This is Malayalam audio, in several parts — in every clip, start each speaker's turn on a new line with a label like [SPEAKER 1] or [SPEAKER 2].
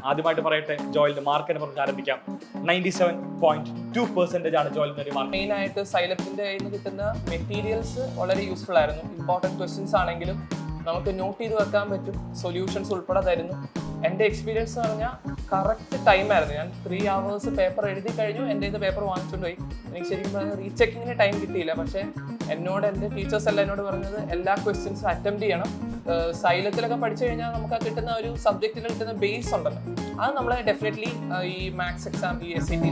[SPEAKER 1] ആദ്യമായിട്ട് പറയട്ടെ, ജോയിലിന്റെ മാർക്കിനെ പറഞ്ഞ് ആരംഭിക്കാം. 97.2% ആണ് ജോയിൽ നേടിയ മാർക്ക്.
[SPEAKER 2] മെയിൻ ആയിട്ട് സൈലത്തിന്റെ കയ്യിൽ നിന്ന് കിട്ടുന്ന മെറ്റീരിയൽസ് വളരെ യൂസ്ഫുൾ ആയിരുന്നു. ഇമ്പോർട്ടൻറ്റ് ക്വസ്റ്റ്യൻസ് ആണെങ്കിലും നമുക്ക് നോട്ട് ചെയ്ത് വെക്കാൻ പറ്റും, സൊല്യൂഷൻസ് ഉൾപ്പെടെ തരുന്നു. എൻ്റെ എക്സ്പീരിയൻസ് എന്ന് പറഞ്ഞാൽ കറക്റ്റ് ടൈമായിരുന്നു. ഞാൻ 3 hours പേപ്പർ എഴുതി കഴിഞ്ഞു, എൻ്റെ ഇത് പേപ്പർ വാങ്ങിച്ചുകൊണ്ട് പോയി. എനിക്ക് ശരിക്കും പറഞ്ഞാൽ റീചെക്കിങ്ങിന് ടൈം കിട്ടിയില്ല. പക്ഷേ എന്നോട് എൻ്റെ ടീച്ചേഴ്സ് എല്ലാം എന്നോട് പറഞ്ഞത് എല്ലാ ക്വസ്റ്റ്യൻസും അറ്റംപ്റ്റ് ചെയ്യണം. സൈലത്തിലൊക്കെ പഠിച്ചു കഴിഞ്ഞാൽ നമുക്ക് ആ കിട്ടുന്ന ഒരു സബ്ജക്റ്റിൽ കിട്ടുന്ന ബേസ് ഉണ്ടല്ലോ, അത് നമ്മളെ ഡെഫിനറ്റ്ലി ഈ മാത്സ് എക്സാം, ഈ SAT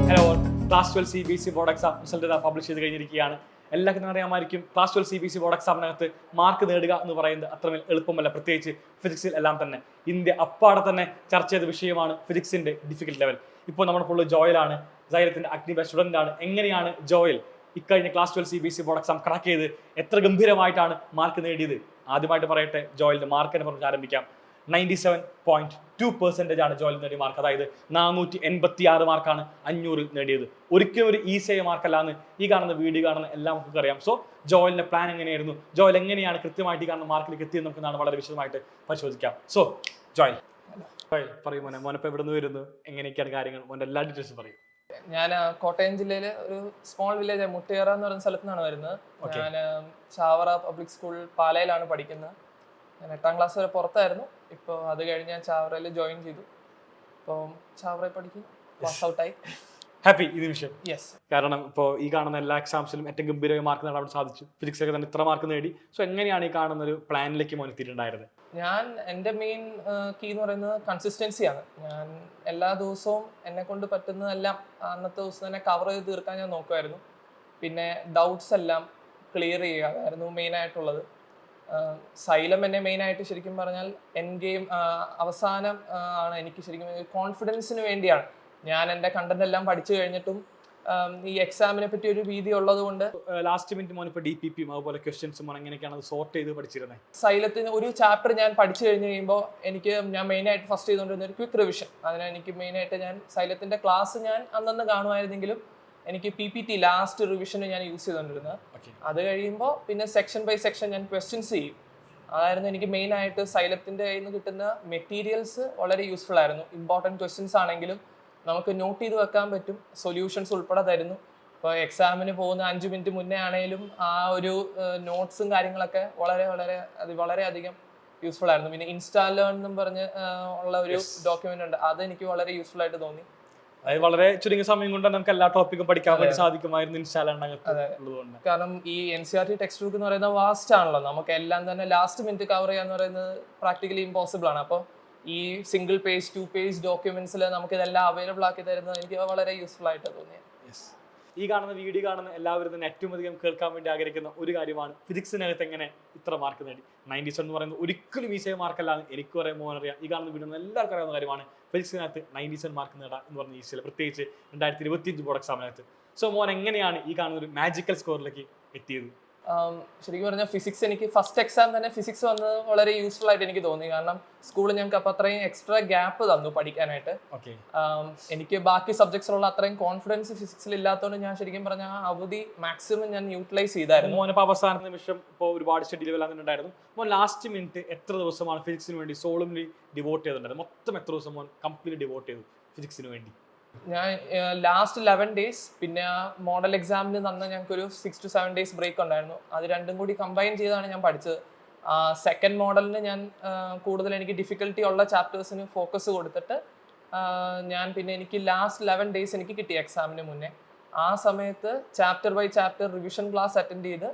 [SPEAKER 1] hello, class 12 CBSE board exam result publish ചെയ്ത് കഴിഞ്ഞിരിക്കുകയാണ്. എല്ലാവർക്കും അറിയാമായിരിക്കും, ക്ലാസ് 12 CBSE ബോർഡ് എക്സാമിനകത്ത് മാർക്ക് നേടുക എന്ന് പറയുന്നത് അത്രമേൽ എളുപ്പമല്ല. പ്രത്യേകിച്ച് ഫിസിക്സിൽ എല്ലാം തന്നെ ഇന്ത്യ അപ്പാടെ തന്നെ ചർച്ച ചെയ്ത വിഷയമാണ് ഫിസിക്സിന്റെ ഡിഫിക്കൽട്ട് ലെവൽ. ഇപ്പോൾ നമ്മുടെ ഫുള്ള് ജോയിലാണ്, സൈലത്തിന്റെ അഗ്നി സ്റ്റുഡന്റ് ആണ്. എങ്ങനെയാണ് ജോയിൽ ഇക്കഴിഞ്ഞ class 12 CBSE board exam crack ചെയ്ത് എത്ര ഗംഭീരമായിട്ടാണ് മാർക്ക് നേടിയത്? ആദ്യമായിട്ട് പറയട്ടെ, ജോയിലിന്റെ മാർക്കിനെ പറഞ്ഞ് ആരംഭിക്കാം. 97.2% ആണ് ജോയിൽ നേടിയ മാർക്ക്. അതായത് 486 മാർക്കാണ് 500 നേടിയത്. ഒരിക്കലും ഒരു ഈസിയായ മാർക്കല്ലാന്ന് ഈ കാണുന്ന വീഡിയോ കാണുന്ന എല്ലാം നമുക്ക് അറിയാം. സോ ജോയിലിന്റെ പ്ലാൻ എങ്ങനെയായിരുന്നു, ജോയിൽ എങ്ങനെയാണ് കൃത്യമായിട്ട് ഈ കാണുന്ന മാർക്കിലേക്ക് എത്തിയത് നമുക്ക് വളരെ വിശദമായിട്ട് പരിശോധിക്കാം. സോ ജോയിൽ പറയും മോനെ, മോനപ്പോൾ എവിടെ നിന്ന് വരുന്നു, എങ്ങനെയൊക്കെയാണ് കാര്യങ്ങൾ, മോൻ്റെ എല്ലാ ഡീറ്റെയിൽസും പറയും.
[SPEAKER 2] ഞാൻ കോട്ടയം ജില്ലയിലെ ഒരു സ്മോൾ വില്ലേജ് മുട്ടിയറ എന്ന് പറയുന്ന സ്ഥലത്തു നിന്നാണ് വരുന്നത്. ഞാൻ ചാവറ പബ്ലിക് സ്കൂൾ പാലയിലാണ് പഠിക്കുന്നത്. ഞാൻ 8ാം ക്ലാസ് വരെ പുറത്തായിരുന്നു. ഇപ്പോൾ അത് കഴിഞ്ഞ് ഞാൻ ചാവറയിൽ ജോയിൻ ചെയ്തു. ഇപ്പോൾ ചാവറയിൽ പഠിക്കുന്നു, പാസ് ഔട്ടായി.
[SPEAKER 1] ഹാപ്പി ഈ നിമിഷം?
[SPEAKER 2] യെസ്.
[SPEAKER 1] കാരണം ഇപ്പോൾ ഈ കാണുന്ന എല്ലാ എക്സാംസിലും ഏറ്റവും ഗംഭീരമായ മാർക്ക് നേടാൻ സാധിച്ചു. ഫിസിക്സൊക്കെ തന്നെ ഇത്ര മാർക്ക് നേടി. സോ എങ്ങനെയാണ് ഈ കാണുന്ന ഒരു പ്ലാനിലേക്ക് മോൻ എത്തിയിട്ടുണ്ടായിരുന്നത്?
[SPEAKER 2] ഞാൻ എൻ്റെ മെയിൻ കീ എന്ന് പറയുന്നത് കൺസിസ്റ്റൻസിയാണ്. ഞാൻ എല്ലാ ദിവസവും എന്നെ കൊണ്ട് പറ്റുന്നതെല്ലാം അന്നത്തെ ദിവസം തന്നെ കവർ ചെയ്ത് തീർക്കാൻ ഞാൻ നോക്കുമായിരുന്നു. പിന്നെ ഡൗട്ട്സ് എല്ലാം ക്ലിയർ ചെയ്യുക അതായിരുന്നു മെയിനായിട്ടുള്ളത്. സൈലം എന്നെ മെയിനായിട്ട് ശരിക്കും പറഞ്ഞാൽ എൻഡ് ഗെയിം അവസാനം ആണ് എനിക്ക് ശരിക്കും കോൺഫിഡൻസിന് വേണ്ടിയാണ്. ഞാൻ എൻ്റെ കണ്ടന്റ് എല്ലാം പഠിച്ചു കഴിഞ്ഞിട്ടും ഈ എക്സാമിനെ പറ്റി ഒരു ഭീതി ഉള്ളത് കൊണ്ട്
[SPEAKER 1] ലാസ്റ്റ് മിനിറ്റ് മോൻ ഇപ്പോൾ DPPയും അതുപോലെ ക്വസ്റ്റ്യൻസും എങ്ങനെയൊക്കെയാണ് അത് സോർട്ട് ചെയ്ത് പഠിച്ചിരുന്നത്?
[SPEAKER 2] സൈലത്തിന് ഒരു ചാപ്റ്റർ ഞാൻ പഠിച്ചു കഴിഞ്ഞ് കഴിയുമ്പോൾ ഞാൻ മെയിനായിട്ട് ഫസ്റ്റ് ചെയ്തുകൊണ്ടിരുന്ന ഒരു ക്വിക്ക് റിവിഷൻ. അതിന് എനിക്ക് മെയിനായിട്ട് ഞാൻ സൈലത്തിന്റെ ക്ലാസ് ഞാൻ അന്നന്ന് കാണുമായിരുന്നെങ്കിലും എനിക്ക് PPT ലാസ്റ്റ് റിവിഷന് ഞാൻ യൂസ് ചെയ്തുകൊണ്ടിരുന്നത്. അത് കഴിയുമ്പോൾ പിന്നെ സെക്ഷൻ ബൈ സെക്ഷൻ ഞാൻ ക്വസ്റ്റ്യൻസ് ചെയ്യും. അതായിരുന്നു എനിക്ക് മെയിനായിട്ട് സൈലത്തിന്റെ കയ്യിൽ നിന്ന് കിട്ടുന്ന മെറ്റീരിയൽസ് വളരെ യൂസ്ഫുൾ ആയിരുന്നു. ഇമ്പോർട്ടൻറ്റ് ക്വസ്റ്റ്യൻസ് ആണെങ്കിലും നമുക്ക് നോട്ട് ചെയ്ത് വെക്കാൻ പറ്റും, സൊല്യൂഷൻസ് ഉൾപ്പെടെ തരുന്നു. ഇപ്പോൾ എക്സാമിന് പോകുന്ന 5 മിനിറ്റ് മുന്നേ ആണെങ്കിലും ആ ഒരു നോട്ട്സും കാര്യങ്ങളൊക്കെ വളരെയധികം യൂസ്ഫുൾ ആയിരുന്നു. പിന്നെ ഇൻസ്റ്റാലേൺ എന്നും പറഞ്ഞ് ഉള്ള ഒരു ഡോക്യുമെന്റ് ഉണ്ട്, അത് എനിക്ക് വളരെ യൂസ്ഫുൾ ആയിട്ട് തോന്നി.
[SPEAKER 1] അതായത് വളരെ ചുരുങ്ങിയ സമയം കൊണ്ട് നമുക്ക് എല്ലാ ടോപ്പിക്കും പഠിക്കാൻ വേണ്ടി സാധിക്കുമായിരുന്നു ഇൻസ്റ്റാലേൺ.
[SPEAKER 2] കാരണം ഈ NCERT ടെക്സ്റ്റ് ബുക്ക് എന്ന് പറയുന്നത് വാസ്റ്റ് ആണല്ലോ, നമുക്ക് എല്ലാം തന്നെ ലാസ്റ്റ് മിനിറ്റ് കവർ ചെയ്യാന്ന് പറയുന്നത് പ്രാക്ടിക്കലി ഇമ്പോസിബിൾ ആണ്. അപ്പോൾ ഈ സിംഗിൾ പേജ് 2 പേജ് ഡോക്യുമെന്റ്സിൽ നമുക്ക് ഇതെല്ലാം അവൈലബിൾ ആക്കി തരുന്നത് എനിക്ക് വളരെ യൂസ്ഫുൾ ആയിട്ട് തോന്നിയത്.
[SPEAKER 1] ഈ കാണുന്ന വീഡിയോ കാണുന്ന എല്ലാവരും തന്നെ ഏറ്റവും അധികം കേൾക്കാൻ വേണ്ടി ആഗ്രഹിക്കുന്ന ഒരു കാര്യമാണ്, ഫിസിക്സിനകത്ത് എങ്ങനെ ഇത്ര മാർക്ക് നേടി. 97 എന്ന് പറയുന്നത് ഒരിക്കലും ഈസിയായ മാർക്കല്ലാന്ന് എനിക്ക് പറയാൻ മോനറിയാം. ഈ കാണുന്ന വീഡിയോ എല്ലാവർക്കും അറിയാവുന്ന കാര്യമാണ്. ഫിസിക്സിനകത്ത് 97 മാർക്ക് നേടാം എന്ന് പറഞ്ഞ ഈസിയല്ല, പ്രത്യേകിച്ച് 2025 ബോർഡ് എക്സാമിനകത്ത്. സോ മോൻ എങ്ങനെയാണ് ഈ കാണുന്ന ഒരു മാജിക്കൽ സ്കോറിലേക്ക് എത്തിയത്?
[SPEAKER 2] ശരിക്കും പറഞ്ഞാൽ ഫിസിക്സ് എനിക്ക് ഫസ്റ്റ് എക്സാം തന്നെ ഫിസിക്സ് വന്നത് വളരെ യൂസ്ഫുൾ ആയിട്ട് എനിക്ക് തോന്നി. കാരണം സ്കൂളിൽ ഞങ്ങൾക്ക് അപ്പം അത്രയും എക്സ്ട്രാ ഗ്യാപ്പ് തന്നു പഠിക്കാനായിട്ട്. എനിക്ക് ബാക്കി സബ്ജക്ട്സിലുള്ള അത്രയും കോൺഫിഡൻസ് ഫിസിക്സിൽ ഇല്ലാത്തതുകൊണ്ട് ഞാൻ ശരിക്കും പറഞ്ഞാൽ അവധി മാക്സിമം ഞാൻ യൂട്ടിലൈസ് ചെയ്തായിരുന്നു.
[SPEAKER 1] മോനിപ്പോൾ അവസാന നിമിഷം ഇപ്പോൾ ഒരുപാട് ഷെഡ്യൂൾ ഉണ്ടായിരുന്നു. മോൻ ലാസ്റ്റ് മിനിറ്റ് എത്ര ദിവസമാണ് ഫിസിക്സിന് വേണ്ടി സോളിന് ഡിവോട്ട് ചെയ്തിട്ടുണ്ടായിരുന്നു? മൊത്തം എത്ര ദിവസം മോൻ കംപ്ലീറ്റ് ഡിവോട്ട് ചെയ്തു ഫിസിക്സിന് വേണ്ടി?
[SPEAKER 2] ഞാൻ ലാസ്റ്റ് 11 days, പിന്നെ മോഡൽ എക്സാമിന് തന്ന ഞങ്ങൾക്ക് ഒരു 6 to 7 days ബ്രേക്ക് ഉണ്ടായിരുന്നു. അത് രണ്ടും കൂടി കമ്പൈൻ ചെയ്താണ് ഞാൻ പഠിച്ചത്. സെക്കൻഡ് മോഡലിന് ഞാൻ കൂടുതൽ എനിക്ക് ഡിഫിക്കൽട്ടി ഉള്ള ചാപ്റ്റേഴ്സിന് ഫോക്കസ് കൊടുത്തിട്ട് പിന്നെ എനിക്ക് ലാസ്റ്റ് 11 days എനിക്ക് കിട്ടി എക്സാമിന് മുന്നേ. ആ സമയത്ത് chapter by chapter revision class attend ചെയ്ത്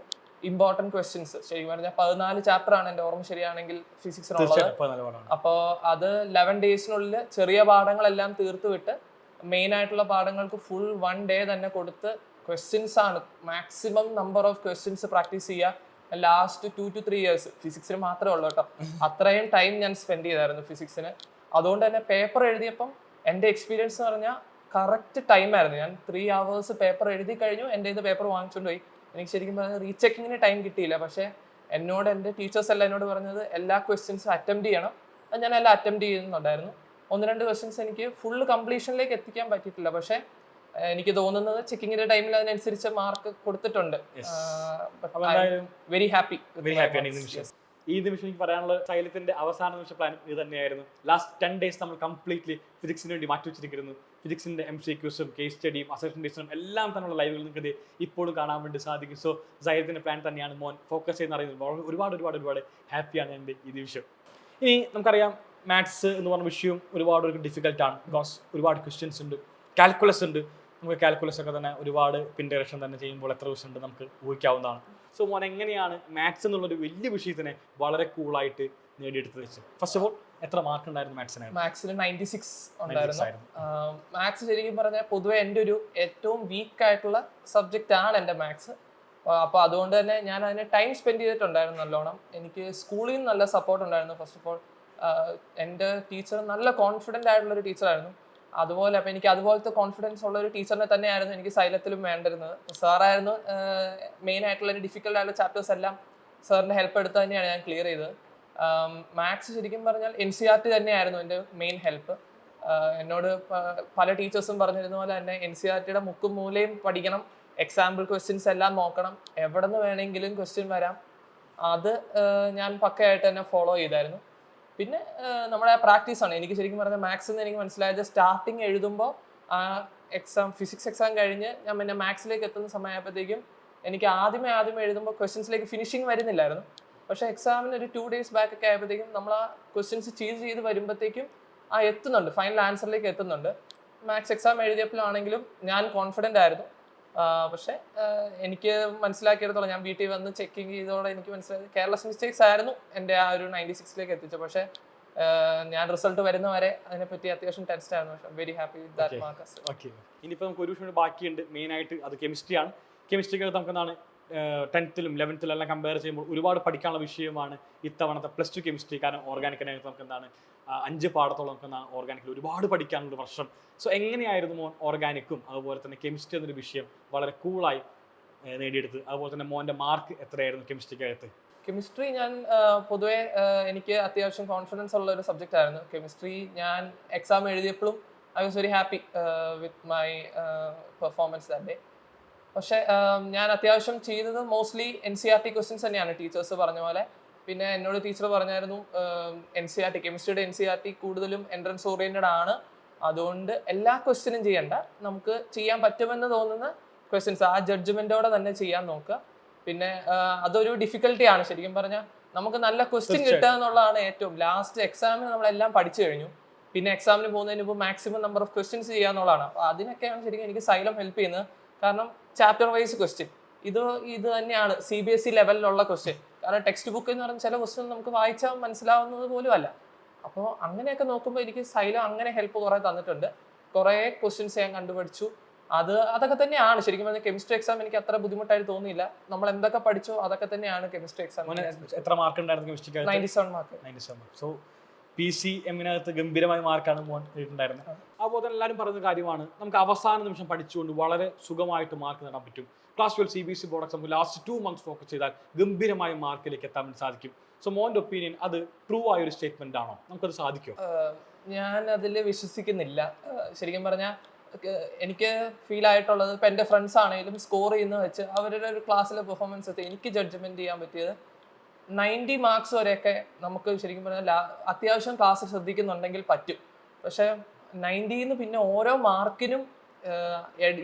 [SPEAKER 2] ഇമ്പോർട്ടൻറ്റ് ക്വസ്റ്റ്യൻസ് ശരിക്കും പറഞ്ഞാൽ 14 ചാപ്റ്റർ ആണ് എൻ്റെ ഓർമ്മ ശരിയാണെങ്കിൽ ഫിസിക്സിനുള്ളത്. അപ്പോൾ അത് 11 daysനുള്ളിൽ ചെറിയ പാഠങ്ങളെല്ലാം തീർത്ത് വിട്ട് മെയിൻ ആയിട്ടുള്ള പാഠങ്ങൾക്ക് ഫുൾ 1 day തന്നെ കൊടുത്ത് ക്വസ്റ്റ്യൻസ് ആണ് maximum number of questions practice ചെയ്യുക. ലാസ്റ്റ് 2 to 3 years ഫിസിക്സിന് മാത്രമേ ഉള്ളൂ കേട്ടോ, അത്രയും ടൈം ഞാൻ സ്പെൻഡ് ചെയ്തായിരുന്നു ഫിസിക്സിന്. അതുകൊണ്ട് തന്നെ പേപ്പർ എഴുതിയപ്പം എൻ്റെ എക്സ്പീരിയൻസ് എന്ന് പറഞ്ഞാൽ കറക്റ്റ് ടൈമായിരുന്നു. ഞാൻ 3 hours പേപ്പർ എഴുതി കഴിഞ്ഞു, എൻ്റെ ഇത് പേപ്പർ വാങ്ങിച്ചുകൊണ്ട് പോയി. എനിക്ക് ശരിക്കും പറഞ്ഞാൽ റീചെക്കിങ്ങിന് ടൈം കിട്ടിയില്ല. പക്ഷേ എന്നോട് എൻ്റെ ടീച്ചേഴ്സ് എല്ലാം എന്നോട് പറഞ്ഞത് എല്ലാ ക്വസ്റ്റ്യൻസും അറ്റംപ്റ്റ് ചെയ്യണം. അത് ഞാൻ എല്ലാം അറ്റംപ്റ്റ് ചെയ്യുന്നുണ്ടായിരുന്നു. 1-2 ക്വസ്റ്റ്യൻസ് എനിക്ക് ഫുൾ കംപ്ലീഷനിലേക്ക് എത്തിക്കാൻ പറ്റിയിട്ടില്ല. പക്ഷേ എനിക്ക് തോന്നുന്നത് ചെക്കിങ്ങിന്റെ ടൈമിൽ അതിനനുസരിച്ച് മാർക്ക് കൊടുത്തിട്ടുണ്ട്. Very happy.
[SPEAKER 1] ഈ നിമിഷം എനിക്ക് പറയാനുള്ള ശൈലത്തിന്റെ അവസാന നിമിഷ പ്ലാനും ഇത് തന്നെയായിരുന്നു. ലാസ്റ്റ് 10 days നമ്മൾ കംപ്ലീറ്റ്ലി ഫിസിക്സിന് വേണ്ടി മാറ്റി വെച്ചിരിക്കുന്നു. ഫിസിക്സിന്റെ MCQസും കേസ് സ്റ്റഡിയും അസൈൻമെന്റ് ടെസ്റ്റും എല്ലാം തന്നെയുള്ള ലൈവുകൾ നിങ്ങൾക്ക് ഇപ്പോഴും കാണാൻ വേണ്ടി സാധിക്കും. സോ സൈലത്തിന്റെ പ്ലാൻ തന്നെയാണ് മോൻ ഫോക്കസ് ചെയ്യുന്ന അറിയുന്നത്. ഒരുപാട് ഹാപ്പിയാണ് എൻ്റെ ഈ നിമിഷം. ഇനി നമുക്കറിയാം മാത്സ് എന്ന് പറഞ്ഞ വിഷയം ഒരുപാട് ഡിഫിക്കൽട്ടാണ്. ബിക്കോസ് ഒരുപാട് ക്വസ്റ്റ്യൻസ് ഉണ്ട്, കാൽക്കുലസ് ഉണ്ട്. നമുക്ക് കാൽക്കുലസ് ഒക്കെ തന്നെ ഒരുപാട് പിൻഡയറക്ഷൻ തന്നെ ചെയ്യുമ്പോൾ എത്ര ദിവസം ഉണ്ട് നമുക്ക് ഊഹിക്കാവുന്നതാണ്. സോ മോൻ എങ്ങനെയാണ് മാത്സ് എന്നുള്ളൊരു വലിയ വിഷയത്തിനെ വളരെ കൂളായിട്ട് നേടിയെടുത്തത് വെച്ച്? ഫസ്റ്റ് ഓഫ് ഓൾ എത്ര മാർക്ക് ഉണ്ടായിരുന്നു മാത്സിന്?
[SPEAKER 2] മാത്സിൽ 96 ഉണ്ടായിരുന്നു. മാത്സ് ശരിക്കും പറഞ്ഞാൽ പൊതുവെ എൻ്റെ ഒരു ഏറ്റവും വീക്ക് ആയിട്ടുള്ള സബ്ജക്റ്റ് ആണ് എൻ്റെ മാത്സ്. അപ്പോൾ അതുകൊണ്ട് തന്നെ ഞാൻ അതിന് ടൈം സ്പെൻഡ് ചെയ്തിട്ടുണ്ടായിരുന്നു നല്ലോണം. എനിക്ക് സ്കൂളിൽ നിന്ന് നല്ല സപ്പോർട്ട് ഉണ്ടായിരുന്നു. ഫസ്റ്റ് ഓഫ് ഓൾ എൻ്റെ ടീച്ചർ നല്ല കോൺഫിഡൻ്റ് ആയിട്ടുള്ളൊരു ടീച്ചറായിരുന്നു. അതുപോലെ അപ്പോൾ എനിക്ക് അതുപോലത്തെ കോൺഫിഡൻസ് ഉള്ള ഒരു ടീച്ചറിനെ തന്നെയായിരുന്നു എനിക്ക് സൈലത്തിലും വേണ്ടിരുന്നത്. സാറായിരുന്നു മെയിൻ ആയിട്ടുള്ള ഒരു ഡിഫിക്കൽട്ട് ആയിട്ടുള്ള ചാപ്റ്റേഴ്സ് എല്ലാം സാറിൻ്റെ ഹെൽപ്പ് എടുത്ത് തന്നെയാണ് ഞാൻ ക്ലിയർ ചെയ്തത്. മാത്സ് ശരിക്കും പറഞ്ഞാൽ NCERT തന്നെയായിരുന്നു എൻ്റെ മെയിൻ ഹെൽപ്പ്. എന്നോട് പല ടീച്ചേഴ്സും പറഞ്ഞിരുന്ന പോലെ തന്നെ NCERTയുടെ മുക്കും മൂലയും പഠിക്കണം, എക്സാമ്പിൾ ക്വസ്റ്റ്യൻസ് എല്ലാം നോക്കണം, എവിടെ നിന്ന് വേണമെങ്കിലും ക്വസ്റ്റ്യൻ വരാം. അത് ഞാൻ പക്കയായിട്ട് തന്നെ ഫോളോ ചെയ്തായിരുന്നു. പിന്നെ നമ്മുടെ പ്രാക്ടീസാണ് എനിക്ക് ശരിക്കും പറഞ്ഞാൽ മാത്സ് എന്ന് എനിക്ക് മനസ്സിലായത് സ്റ്റാർട്ടിങ് എഴുതുമ്പോൾ ഫിസിക്സ് എക്സാം കഴിഞ്ഞ് ഞാൻ പിന്നെ മാത്സിലേക്ക് എത്തുന്ന സമയമായപ്പോഴത്തേക്കും എനിക്ക് ആദ്യമേ എഴുതുമ്പോൾ ക്വസ്റ്റ്യൻസിലേക്ക് ഫിനിഷിങ് വരുന്നില്ലായിരുന്നു. പക്ഷേ എക്സാമിന് ഒരു 2 days ബാക്ക് ഒക്കെ ആയപ്പോഴത്തേക്കും നമ്മൾ ആ ക്വസ്റ്റ്യൻസ് ചെയ്ത് വരുമ്പോഴത്തേക്കും എത്തുന്നുണ്ട്, ഫൈനൽ ആൻസറിലേക്ക് എത്തുന്നുണ്ട്. മാത്സ് എക്സാം എഴുതിയപ്പോഴാണെങ്കിലും ഞാൻ കോൺഫിഡൻ്റ് ആയിരുന്നു. പക്ഷേ എനിക്ക് മനസ്സിലാക്കിയെടുത്തോളം ഞാൻ വീട്ടിൽ വന്ന് ചെക്കിങ് ചെയ്തതോടെ എനിക്ക് മനസ്സിലായത് കെയർലെസ് മിസ്റ്റേക്സ് ആയിരുന്നു എൻ്റെ ആ ഒരു 96ലേക്ക് എത്തിച്ചത്. പക്ഷേ ഞാൻ റിസൾട്ട് വരുന്നവരെ അതിനെപ്പറ്റി അത്യാവശ്യം ടെൻഷൻ ആയിരുന്നു. പക്ഷേ very happy with that marks.
[SPEAKER 1] Okay, ഇനിയിപ്പോൾ നമുക്ക് ഒരു വിഷയം ബാക്കിയുണ്ട്. മെയിനായിട്ട് അത് കെമിസ്ട്രിയാണ്. കെമിസ്ട്രിക്കകത്ത് നമുക്ക് എന്താണ് 10th 11th എല്ലാം കമ്പയർ ചെയ്യുമ്പോൾ ഒരുപാട് പഠിക്കാനുള്ള വിഷയമാണ് ഇത്തവണത്തെ +2 കെമിസ്ട്രി. കാരണം ഓർഗാനിക്കിനകത്ത് നമുക്ക് എന്താണ് 5 പാഠത്തോളം നമുക്ക് എന്താണ് ഓർഗാനിക്കിൽ ഒരുപാട് പഠിക്കാനുള്ള വർഷം. സോ എങ്ങനെയായിരുന്നു മോൻ ഓർഗാനിക്കും അതുപോലെ തന്നെ കെമിസ്ട്രി എന്നൊരു വിഷയം വളരെ കൂളായി നേടിയെടുത്ത്? അതുപോലെ തന്നെ മോൻ്റെ മാർക്ക് എത്രയായിരുന്നു കെമിസ്ട്രിക്കകത്ത്?
[SPEAKER 2] കെമിസ്ട്രി ഞാൻ പൊതുവെ എനിക്ക് അത്യാവശ്യം കോൺഫിഡൻസ് ഉള്ള ഒരു സബ്ജക്റ്റ് ആയിരുന്നു കെമിസ്ട്രി. ഞാൻ എക്സാം എഴുതിയപ്പോഴും I was very happy with my performance that day. പക്ഷേ ഞാൻ അത്യാവശ്യം ചെയ്തത് മോസ്റ്റ്ലി NCERT ക്വസ്റ്റ്യൻസ് തന്നെയാണ് ടീച്ചേഴ്സ് പറഞ്ഞ പോലെ. പിന്നെ എന്നോട് ടീച്ചർ പറഞ്ഞായിരുന്നു കെമിസ്ട്രിയുടെ NCERT കൂടുതലും എൻട്രൻസ് ഓറിയൻറ്റഡ് ആണ്, അതുകൊണ്ട് എല്ലാ ക്വസ്റ്റ്യനും ചെയ്യണ്ട, നമുക്ക് ചെയ്യാൻ പറ്റുമെന്ന് തോന്നുന്ന ക്വസ്റ്റ്യൻസ് ആ ജഡ്ജ്മെൻറ്റോടെ തന്നെ ചെയ്യാൻ നോക്കുക. പിന്നെ അതൊരു ഡിഫിക്കൽട്ടിയാണ് ശരിക്കും പറഞ്ഞാൽ. നമുക്ക് നല്ല ക്വസ്റ്റ്യൻ കിട്ടുക എന്നുള്ളതാണ് ഏറ്റവും ലാസ്റ്റ്. എക്സാമിന് നമ്മളെല്ലാം പഠിച്ചു കഴിഞ്ഞു, പിന്നെ എക്സാമിന് പോകുന്നതിന് മുമ്പ് മാക്സിമം നമ്പർ ഓഫ് ക്വസ്റ്റ്യൻസ് ചെയ്യുക എന്നുള്ളതാണ്. അപ്പോൾ അതിനൊക്കെയാണ് ശരിക്കും എനിക്ക് സൈലം ഹെൽപ്പ് ചെയ്യുന്നത്. കാരണം ചാപ്റ്റർ വൈസ് ക്വസ്റ്റ്യൻ ഇത് തന്നെയാണ് CBSE ലെവലിലുള്ള ക്വസ്റ്റ്യൻ. കാരണം ടെക്സ്റ്റ് ബുക്ക് എന്ന് പറഞ്ഞാൽ ചില ക്വസ്റ്റ്യൻ നമുക്ക് വായിച്ചാൽ മനസ്സിലാവുന്നത് പോലും അല്ല. അപ്പോൾ അങ്ങനെയൊക്കെ നോക്കുമ്പോൾ എനിക്ക് സൈലം അങ്ങനെ ഹെൽപ്പ് കുറേ തന്നിട്ടുണ്ട്. കുറേ ക്വസ്റ്റ്യൻസ് ഞാൻ കണ്ടുപിടിച്ചു. അതൊക്കെ തന്നെയാണ് ശരിക്കും പറഞ്ഞാൽ കെമിസ്ട്രി എക്സാം എനിക്ക് അത്ര ബുദ്ധിമുട്ടായിട്ട് തോന്നിയില്ല. നമ്മൾ എന്തൊക്കെ പഠിച്ചോ അതൊക്കെ തന്നെയാണ് കെമിസ്ട്രി എക്സാം.
[SPEAKER 1] എത്ര മാർക്ക് ഉണ്ടായിരുന്നു കെമിസ്ട്രിക്ക്?
[SPEAKER 2] 97 മാർക്ക്.
[SPEAKER 1] 97. സോ PCMനകത്ത് ഗംഭീരമായ മാർക്കാണ് മോൻ നേടിയിട്ടുണ്ടായിരുന്നത്. അതുപോലെ തന്നെ എല്ലാവരും പറയുന്ന കാര്യമാണ് നമുക്ക് അവസാന നിമിഷം പഠിച്ചുകൊണ്ട് വളരെ സുഖമായിട്ട് മാർക്ക് നേടാൻ പറ്റും. Class 12 CBSE board exam last 2 months focus ചെയ്താൽ ഗംഭീരമായ മാർക്കിലേക്ക് എത്താൻ വേണ്ടി സാധിക്കും. സോ മോൻ്റെ ഒപ്പീനിയൻ അത് ട്രൂ ആയ ഒരു സ്റ്റേറ്റ്മെന്റ് ആണോ? നമുക്കത് സാധിക്കുമോ?
[SPEAKER 2] ഞാൻ അതിൽ വിശ്വസിക്കുന്നില്ല. ശരിക്കും പറഞ്ഞാൽ എനിക്ക് ഫീൽ ആയിട്ടുള്ളത് ഇപ്പം എൻ്റെ ഫ്രണ്ട്സ് ആണെങ്കിലും സ്കോർ ചെയ്യുന്ന വെച്ച് അവരുടെ ഒരു ക്ലാസ്സിലെ പെർഫോമൻസ് എനിക്ക് ജഡ്ജ്മെൻറ്റ് ചെയ്യാൻ പറ്റിയത് 90 മാർക്സ് വരെയൊക്കെ നമുക്ക് ശരിക്കും പറഞ്ഞാൽ അത്യാവശ്യം ക്ലാസ് ശ്രദ്ധിക്കുന്നുണ്ടെങ്കിൽ പറ്റും. പക്ഷേ 90ന്ന് പിന്നെ ഓരോ മാർക്കിനും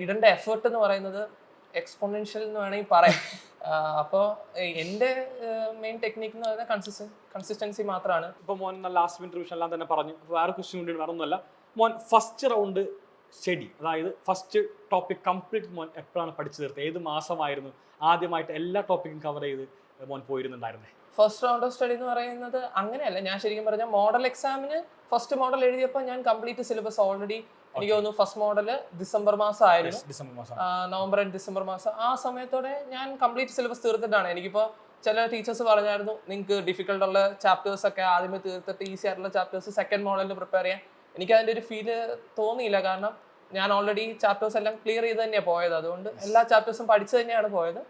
[SPEAKER 2] ഇടേണ്ട എഫേർട്ട് എന്ന് പറയുന്നത് എക്സ്പോണൻഷ്യൽ എന്ന് വേണമെങ്കിൽ പറയാം. അപ്പോൾ എൻ്റെ മെയിൻ ടെക്നിക്ക് എന്ന് പറയുന്നത് കൺസിസ്റ്റൻസി മാത്രമാണ്.
[SPEAKER 1] ഇപ്പോൾ മോൻ ലാസ്റ്റ് മിനിറ്റ് റിവിഷൻ എല്ലാം തന്നെ പറഞ്ഞു. അപ്പോൾ വേറെ ക്വസ്റ്റ്യൻ വേണ്ടി വേറെ ഒന്നുമല്ല, മോൻ ഫസ്റ്റ് റൗണ്ട് സ്റ്റഡി, അതായത് ഫസ്റ്റ് ടോപ്പിക് കംപ്ലീറ്റ് മോൻ എപ്പോഴാണ് പഠിച്ചു തീർത്തത്? ഏത് മാസമായിരുന്നു ആദ്യമായിട്ട് എല്ലാ ടോപ്പിക്കും കവർ ചെയ്ത് മോൻ പോയിരുന്നുണ്ടായിരുന്നേ?
[SPEAKER 2] ഫസ്റ്റ് റൗണ്ട് ഓഫ് സ്റ്റഡി എന്ന് പറയുന്നത് അങ്ങനെയല്ല. ഞാൻ ശരിക്കും പറഞ്ഞാൽ മോഡൽ എക്സാമിന് ഫസ്റ്റ് മോഡൽ എഴുതിയപ്പോൾ ഞാൻ കംപ്ലീറ്റ് സിലബസ് ഓൾറെഡി എനിക്ക് തോന്നുന്നു ഫസ്റ്റ് മോഡല് ഡിസംബർ മാസം ആയിരുന്നു, നവംബർ ആൻഡ് ഡിസംബർ മാസം. ആ സമയത്തോടെ ഞാൻ കംപ്ലീറ്റ് സിലബസ് തീർത്തിട്ടാണ്. എനിക്കിപ്പോൾ ചില ടീച്ചേഴ്സ് പറഞ്ഞായിരുന്നു നിങ്ങൾക്ക് ഡിഫിക്കൽട്ട് ഉള്ള ചാപ്റ്റേഴ്സ് ഒക്കെ ആദ്യമേ തീർത്തിട്ട് ഈസി ആയിട്ടുള്ള ചാപ്റ്റേഴ്സ് സെക്കൻഡ് മോഡലിന് പ്രിപ്പയർ ചെയ്യാൻ. എനിക്ക് അതിൻ്റെ ഒരു ഫീല് തോന്നിയില്ല. കാരണം ഞാൻ ഓൾറെഡി ചാപ്റ്റേഴ്സ് എല്ലാം ക്ലിയർ ചെയ്ത് തന്നെയാണ് പോയത്. അതുകൊണ്ട് എല്ലാ ചാപ്റ്റേഴ്സും പഠിച്ചു തന്നെയാണ് പോയത്.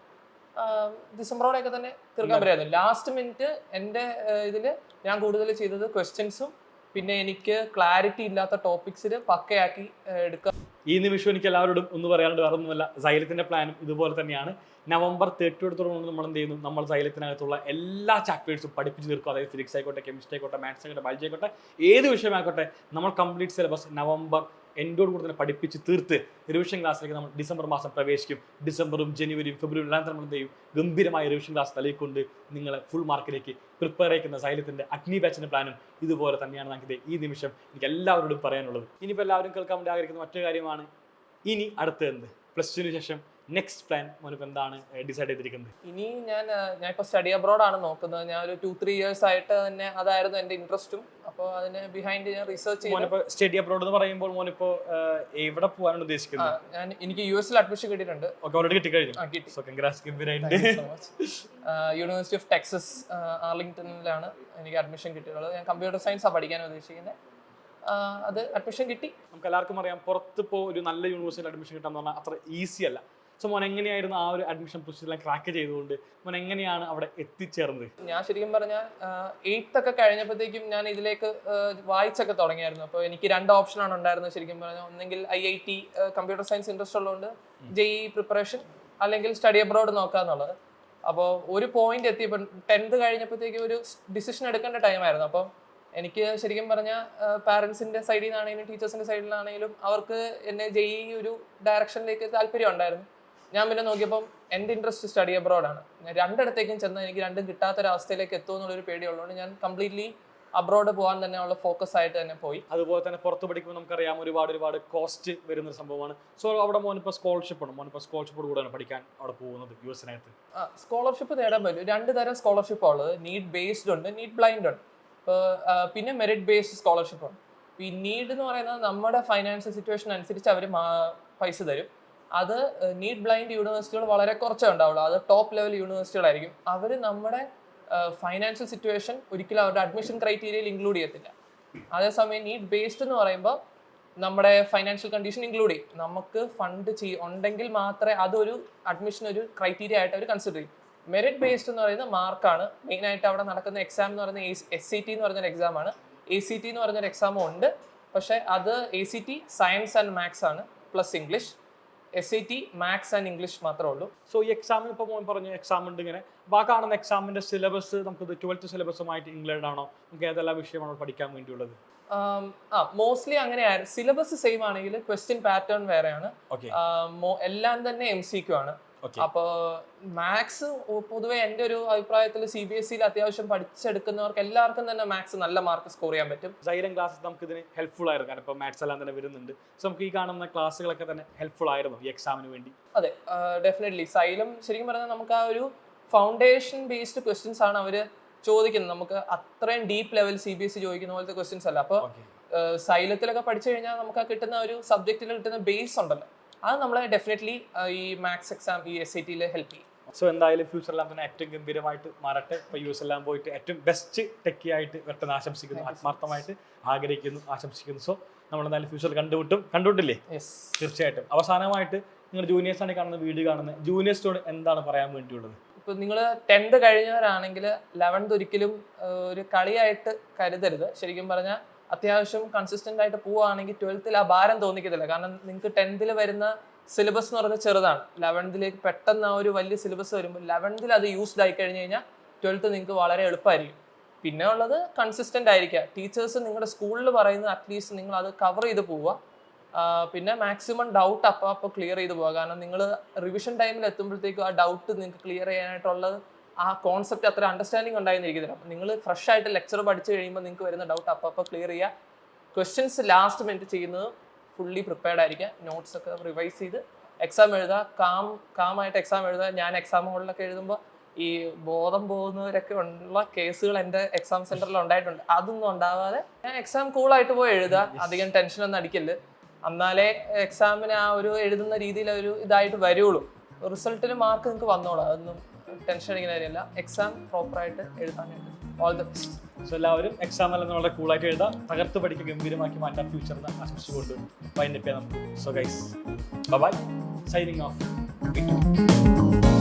[SPEAKER 2] ഡിസംബറോടെയൊക്കെ തന്നെ തീർക്കാൻ പറ്റുമായിരുന്നു. ലാസ്റ്റ് മിനിറ്റ് എൻ്റെ ഇതിൽ ഞാൻ കൂടുതൽ ചെയ്തത് ക്വസ്റ്റ്യൻസും പിന്നെ എനിക്ക് ക്ലാരിറ്റി ഇല്ലാത്ത ടോപ്പിക്സിൽ പക്കയാക്കി എടുക്കുക.
[SPEAKER 1] ഈ നിമിഷം എനിക്ക് എല്ലാവരോടും ഒന്ന് പറയാണ്ട് വേറെ ഒന്നുമല്ല, സൈലത്തിന്റെ പ്ലാനും ഇതുപോലെ തന്നെയാണ്. നവംബർ 30 തുടങ്ങുന്നത് നമ്മൾ എന്ത് ചെയ്യുന്നു, നമ്മൾ സൈലത്തിനകത്തുള്ള എല്ലാ ചാപ്റ്റേഴ്സും പഠിപ്പിച്ച് തീർക്കും. അതായത് ഫിസിക്സ് ആയിക്കോട്ടെ, കെമിസ്ട്രി ആയിക്കോട്ടെ, മാത്സ് ആയിക്കോട്ടെ, ബയോളജി ആയിക്കോട്ടെ, ഏത് വിഷയമായിക്കോട്ടെ നമ്മൾ കംപ്ലീറ്റ് സിലബസ് നവംബർ എൻഡോട് കൂടെ തന്നെ പഠിപ്പിച്ച് തീർത്ത് റിവിഷൻ ക്ലാസ്സിലേക്ക് നമ്മൾ ഡിസംബർ മാസം പ്രവേശിക്കും. ഡിസംബറും ജനുവരിയും ഫെബ്രുവരിയും എല്ലാം നമ്മൾ എന്ത് ചെയ്യും, ഗംഭീരമായ റിവിഷൻ ക്ലാസ് തലയിക്കൊണ്ട് നിങ്ങളെ ഫുൾ മാർക്കിലേക്ക് പ്രിപ്പയർ ചെയ്യുന്ന സൈലത്തിൻ്റെ അഗ്നി ബാച്ചിൻ്റെ പ്ലാനും ഇതുപോലെ തന്നെയാണ് നമുക്ക് ഈ നിമിഷം എനിക്ക് എല്ലാവരോടും പറയാനുള്ളത്. ഇനിയിപ്പോൾ എല്ലാവരും കേൾക്കാൻ വേണ്ടി ആഗ്രഹിക്കുന്ന മറ്റൊരു കാര്യമാണ്, ഇനി അടുത്ത് എന്ത്, പ്ലസ് ടുവിന് ശേഷം നെക്സ്റ്റ് പ്ലാൻ മോനിപ്പോൾ എന്താണ് ഡിസൈഡ് ചെയ്തിരിക്കുന്നത്?
[SPEAKER 2] ഇനി ഞാനിപ്പോൾ സ്റ്റഡി അബ്രോഡ് ആണ് നോക്കുന്നത്. ഞാൻ ഒരു 2-3 ഇയേഴ്സ് ആയിട്ട് തന്നെ അതായിരുന്നു എൻ്റെ ഇൻട്രസ്റ്റും. അപ്പോൾ അതിന് ബിഹൈൻഡ് ഞാൻ റിസർച്ച്
[SPEAKER 1] മോനിപ്പോൾ സ്റ്റഡി അബ്രോഡ് എന്ന് പറയുമ്പോൾ മോനിപ്പോൾ എവിടെ പോകാനാണ് ഉദ്ദേശിക്കുന്നത്?
[SPEAKER 2] എനിക്ക് US അഡ്മിഷൻ കിട്ടിയിട്ടുണ്ട്.
[SPEAKER 1] ഓക്കെ, ഓൾറെഡി കിട്ടിക്കഴിഞ്ഞു.
[SPEAKER 2] യൂണിവേഴ്സിറ്റി ഓഫ് ടെക്സസ് ആർലിംഗ്ടണിലാണ് എനിക്ക് അഡ്മിഷൻ കിട്ടിയിട്ടുള്ളത്. ഞാൻ കമ്പ്യൂട്ടർ സയൻസാണ് പഠിക്കാൻ ഉദ്ദേശിക്കുന്നത്. അത് അഡ്മിഷൻ കിട്ടി.
[SPEAKER 1] നമുക്ക് എല്ലാവർക്കും അറിയാം, പുറത്തിപ്പോൾ ഒരു നല്ല യൂണിവേഴ്സിറ്റിയിൽ അഡ്മിഷൻ കിട്ടാന്ന് പറഞ്ഞാൽ അത്ര ഈസി അല്ല. സോ മോൻ എങ്ങനെയായിരുന്നു ആ ഒരു അഡ്മിഷൻ പ്രൊസീജിയർ ക്രാക്ക് ചെയ്തുകൊണ്ട് മോൻ എങ്ങനെയാണ് അവിടെ എത്തിച്ചേർന്നത്?
[SPEAKER 2] ഞാൻ ശരിക്കും പറഞ്ഞാൽ 8th ഒക്കെ കഴിഞ്ഞപ്പോഴത്തേക്കും ഞാൻ ഇതിലേക്ക് വായിച്ചൊക്കെ തുടങ്ങിയായിരുന്നു. അപ്പോൾ എനിക്ക് 2 ഓപ്ഷനാണ് ഉണ്ടായിരുന്നത് ശരിക്കും പറഞ്ഞാൽ. ഒന്നെങ്കിൽ IIT കമ്പ്യൂട്ടർ സയൻസ് ഇൻട്രസ്റ്റ് ഉള്ളതുകൊണ്ട് JEE പ്രിപ്പറേഷൻ, അല്ലെങ്കിൽ സ്റ്റഡി അബ്രോഡ് നോക്കാന്നുള്ളത്. അപ്പോൾ ഒരു പോയിന്റ് എത്തിയപ്പോൾ 10th കഴിഞ്ഞപ്പോഴത്തേക്കും ഒരു ഡിസിഷൻ എടുക്കേണ്ട ടൈമായിരുന്നു. അപ്പോൾ എനിക്ക് ശരിക്കും പറഞ്ഞാൽ പാരൻസിൻ്റെ സൈഡിൽ നിന്നാണെങ്കിലും ടീച്ചേഴ്സിൻ്റെ സൈഡിൽ നിന്നാണെങ്കിലും അവർക്ക് എന്നെ JEE ഒരു ഡയറക്ഷനിലേക്ക് താല്പര്യം ഉണ്ടായിരുന്നു. ഞാൻ പിന്നെ നോക്കിയപ്പം എൻ്റെ ഇൻട്രസ്റ്റ് സ്റ്റഡി അബ്രോഡാണ്. ഞാൻ 2 ചെന്നാൽ എനിക്ക് 2 കിട്ടാത്തൊരവസ്ഥയിലേക്ക് എത്തുമെന്നുള്ളൊരു പേടിയുള്ളതുകൊണ്ട് ഞാൻ കംപ്ലീറ്റ്ലി അബ്രോഡ് പോകാൻ തന്നെയുള്ള ഫോക്കസ് ആയിട്ട് തന്നെ പോയി.
[SPEAKER 1] അതുപോലെ തന്നെ പുറത്ത് പഠിക്കുമ്പോൾ നമുക്കറിയാം ഒരുപാട് കോസ്റ്റ് വരുന്ന സംഭവമാണ്. സോ അവിടെ മോനിപ്പോൾ സ്കോളർഷിപ്പ് ഉണ്ട്, മോനിപ്പോൾ സ്കോളർഷിപ്പോട് കൂടെയാണ് പഠിക്കാൻ അവിടെ പോകുന്നത് US-നകത്ത്?
[SPEAKER 2] സ്കോളർഷിപ്പ് നേടാൻ പറ്റും. 2 തരം സ്കോളർഷിപ്പ് ഉള്ളത്. നീഡ് ബേസ്ഡ് ഉണ്ട്, നീഡ് ബ്ലൈൻഡ് ഉണ്ട്. പിന്നെ മെറിറ്റ് ബേസ്ഡ് സ്കോളർഷിപ്പ് ഉണ്ട്. ഈ നീഡ് എന്ന് പറയുന്നത് നമ്മുടെ ഫൈനാൻഷ്യൽ സിറ്റുവേഷൻ അനുസരിച്ച് അവർ പൈസ തരും. അത് നീഡ് ബ്ലൈൻഡ് യൂണിവേഴ്സിറ്റികൾ വളരെ കുറച്ചേ ഉണ്ടാവുള്ളൂ. അത് ടോപ്പ് ലെവൽ യൂണിവേഴ്സിറ്റികളായിരിക്കും. അവർ നമ്മുടെ ഫൈനാൻഷ്യൽ സിറ്റുവേഷൻ ഒരിക്കലും അവരുടെ അഡ്മിഷൻ ക്രൈറ്റീരിയയിൽ ഇൻക്ലൂഡ് ചെയ്യത്തില്ല. അതേസമയം നീഡ് ബേസ്ഡ് എന്ന് പറയുമ്പോൾ നമ്മുടെ ഫൈനാൻഷ്യൽ കണ്ടീഷൻ ഇൻക്ലൂഡ് ചെയ്യും. നമുക്ക് ഫണ്ട് ഉണ്ടെങ്കിൽ മാത്രമേ അതൊരു അഡ്മിഷൻ ഒരു ക്രൈറ്റീരിയ ആയിട്ട് അവർ കൺസിഡർ ചെയ്യും. മെറിറ്റ് ബേസ്ഡ് എന്ന് പറയുന്നത് മാർക്കാണ്. മെയിനായിട്ട് അവിടെ നടക്കുന്ന എക്സാം എന്ന് പറയുന്നത് SAT എന്ന് പറഞ്ഞൊരു എക്സാമാണ്. ACT എന്ന് പറഞ്ഞൊരു എക്സാമും ഉണ്ട്. പക്ഷേ അത് ACT സയൻസ് ആൻഡ് മാത്സ് ആണ് plus English. SAT maths and English മാത്രമേ ഉള്ളൂ.
[SPEAKER 1] സോ ഈ എക്സാമിന് ഇപ്പോൾ മോൻ പറഞ്ഞ എക്സാം ഉണ്ട് ഇങ്ങനെ. അപ്പോൾ ആ കാണുന്ന എക്സാമിൻ്റെ സിലബസ് നമുക്ക് 12th സിലബസുമായിട്ട് ഇംഗ്ലീഷ് ആണോ? നമുക്ക് ഏതെല്ലാം വിഷയമാണോ പഠിക്കാൻ വേണ്ടിയുള്ളത്?
[SPEAKER 2] മോസ്റ്റ്ലി അങ്ങനെയായിരുന്നു. സിലബസ് സെയിം ആണെങ്കിൽ ക്വസ്റ്റ്യൻ പാറ്റേൺ വേറെയാണ്. എല്ലാം തന്നെ MCQ ആണ്. അപ്പോൾ മാത്സ് പൊതുവെ എൻ്റെ ഒരു അഭിപ്രായത്തിൽ CBSE അത്യാവശ്യം പഠിച്ചെടുക്കുന്നവർക്ക് എല്ലാവർക്കും തന്നെ മാത്സ് നല്ല മാർക്ക് സ്കോർ ചെയ്യാൻ പറ്റും.
[SPEAKER 1] സൈലം ക്ലാസ് നമുക്ക് ഇതിന് ഹെൽപ്ഫുൾ ആയിരുന്നു. കാരണം ഇപ്പോൾ മാത്സ് എല്ലാം തന്നെ വരുന്നുണ്ട്. സോ നമുക്ക് ഈ കാണുന്ന ക്ലാസ്സുകളൊക്കെ തന്നെ ഹെൽപ്ഫുൾ ആയിരുന്നു ഈ എക്സാമിന് വേണ്ടി.
[SPEAKER 2] അതെ, ഡെഫിനറ്റ്ലി. സൈലം ശരിക്കും പറഞ്ഞാൽ നമുക്ക് ആ ഒരു ഫൗണ്ടേഷൻ ബേസ്ഡ് ക്വസ്റ്റ്യൻസ് ആണ് അവർ ചോദിക്കുന്നത്. നമുക്ക് അത്രയും ഡീപ്പ് ലെവൽ CBSE ചോദിക്കുന്ന പോലത്തെ ക്വസ്റ്റ്യൻസ് അല്ല. അപ്പോൾ സൈലത്തിലൊക്കെ പഠിച്ചു കഴിഞ്ഞാൽ നമുക്ക് ആ കിട്ടുന്ന ഒരു സബ്ജക്റ്റിൽ കിട്ടുന്ന ബേസ് ഉണ്ടല്ലോ, അത് നമ്മളെ ഡെഫിനറ്റ്ലി ഈ മാത്സ് എക്സാം ഈ SAT ഹെൽപ്പ് ചെയ്യും.
[SPEAKER 1] സോ എന്തായാലും ഫ്യൂച്ചറെല്ലാം തന്നെ ഏറ്റവും ഗംഭീരമായിട്ട് മാറട്ടെ. ഇപ്പോൾ US എല്ലാം പോയിട്ട് ഏറ്റവും ബെസ്റ്റ് ടെക്കി ആയിട്ട് വരട്ടെന്ന് ആശംസിക്കുന്നു, ആത്മാർത്ഥമായിട്ട് ആഗ്രഹിക്കുന്നു, ആശംസിക്കുന്നു. സോ നമ്മളെന്തായാലും ഫ്യൂച്ചറിൽ കണ്ടുപിട്ടില്ലേ? തീർച്ചയായിട്ടും. അവസാനമായിട്ട് നിങ്ങൾ ജൂനിയേഴ്സാണ് കാണുന്ന വീഡിയോ കാണുന്നത്, ജൂനിയേഴ്സിനോട് എന്താണ് പറയാൻ വേണ്ടിയുള്ളത്?
[SPEAKER 2] ഇപ്പോൾ നിങ്ങൾ 10th കഴിഞ്ഞവരാണെങ്കിൽ 11th ഒരിക്കലും ഒരു കളിയായിട്ട് കരുതരുത്. ശരിക്കും പറഞ്ഞാൽ അത്യാവശ്യം കൺസിസ്റ്റന്റ് ആയിട്ട് പോവുകയാണെങ്കിൽ 12th ആ ഭാരം തോന്നിക്കത്തില്ല. കാരണം നിങ്ങൾക്ക് 10th വരുന്ന സിലബസ് എന്ന് പറയുന്നത് ചെറുതാണ്. 11th പെട്ടെന്ന് ആ ഒരു വലിയ സിലബസ് വരുമ്പോൾ 11th അത് യൂസ്ഡ് ആയി കഴിഞ്ഞ് കഴിഞ്ഞാൽ 12th നിങ്ങൾക്ക് വളരെ എളുപ്പമായിരിക്കും. പിന്നെ ഉള്ളത് കൺസിസ്റ്റന്റ് ആയിരിക്കുക. ടീച്ചേഴ്സ് നിങ്ങളുടെ സ്കൂളിൽ പറയുന്നത് അറ്റ്ലീസ്റ്റ് നിങ്ങൾ അത് കവർ ചെയ്ത് പോവുക. പിന്നെ മാക്സിമം ഡൗട്ട് അപ്പോൾ ക്ലിയർ ചെയ്ത് പോവുക. കാരണം നിങ്ങൾ റിവിഷൻ ടൈമിൽ എത്തുമ്പോഴത്തേക്കും ആ ഡൗട്ട് നിങ്ങൾക്ക് ക്ലിയർ ചെയ്യാനായിട്ടുള്ളത് ആ കോൺസെപ്റ്റ് അത്ര അണ്ടർസ്റ്റാൻഡിങ് ഉണ്ടായിരുന്നിരിക്കുന്നില്ല. അപ്പം നിങ്ങൾ ഫ്രഷ് ആയിട്ട് ലെക്ചർ പഠിച്ചു കഴിയുമ്പോൾ നിങ്ങൾക്ക് വരുന്ന ഡൗട്ട് അപ്പോൾ ക്ലിയർ ചെയ്യുക. ക്വസ്റ്റ്യൻസ് ലാസ്റ്റ് മിനിറ്റ് ചെയ്യുന്നത് ഫുള്ളി പ്രിപ്പയർഡ് ആയിരിക്കുക. നോട്ട്സ് ഒക്കെ റിവൈസ് ചെയ്ത് എക്സാം എഴുതുക. കാമായിട്ട് എക്സാം എഴുതുക. ഞാൻ എക്സാം ഹോളിലൊക്കെ എഴുതുമ്പോൾ ഈ ബോധം പോകുന്നവരൊക്കെ ഉള്ള കേസുകൾ എൻ്റെ എക്സാം സെൻറ്ററിൽ ഉണ്ടായിട്ടുണ്ട്. അതൊന്നും ഉണ്ടാവാതെ ഞാൻ എക്സാം കൂളായിട്ട് പോയി എഴുതുക. അധികം ടെൻഷനൊന്നും അടിക്കല്ല്. എന്നാലേ എക്സാമിന് ആ ഒരു എഴുതുന്ന രീതിയിൽ ഒരു ഇതായിട്ട് വരുള്ളൂ. റിസൾട്ടിന് മാർക്ക് നിങ്ങൾക്ക് വന്നോളൂ. അതൊന്നും ടെൻഷൻ അടിക്കുന്ന കാര്യമല്ല. എക്സാം പ്രോപ്പറായിട്ട് എഴുതാനായിട്ട് ഓൾ ദ ബെസ്റ്റ്.
[SPEAKER 1] സോ എല്ലാവരും എക്സാം എല്ലാം വളരെ കൂളായിട്ട് എഴുതാം, തകർത്ത് പഠിക്കുക, ഗംഭീരമാക്കി മാറ്റാൻ ഫ്യൂച്ചറിന് ആശംസിച്ചുകൊണ്ട് വൈൻഡപ്പ് ചെയ്യാം നമുക്ക്. So guys, bye bye, signing off.